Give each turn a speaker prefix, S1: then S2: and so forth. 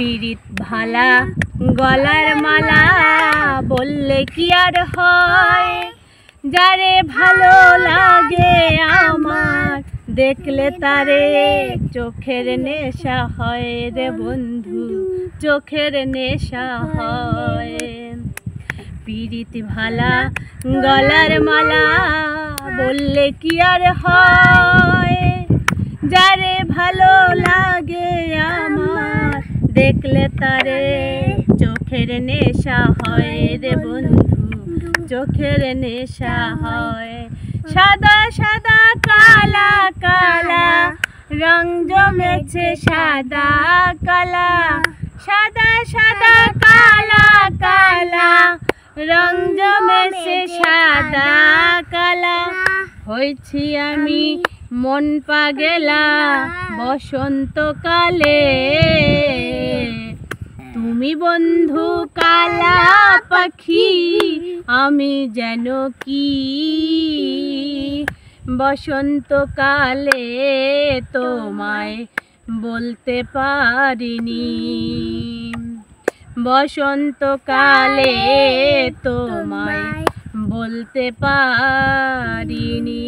S1: পিরিত ভালা গলার মালা বললে কি আর হয়, যারে ভালো লাগে আমার দেখলে তারে চোখের নেশা হয় রে বন্ধু, চোখের নেশা হয়। পিরিত ভালা গলার মালা বললে কি আর হয়, যারে ভালো লাগে আমার দেখলে তারে চোখের নেশা হয় রে বন্ধু, চোখের নেশা হয়। সাদা সাদা কালা কালা রং জমেছে সাদা কালা, সাদা সাদা কালা কালা রং জমেছে সাদা কালা। হয়েছি আমি মন পাগেলা বসন্তকালে, তুমি বন্ধু কালা পাখি আমি যেন কি বসন্তকালে তোমায় বলতে পারিনি, বসন্তকালে তোমায় বলতে পারিনি।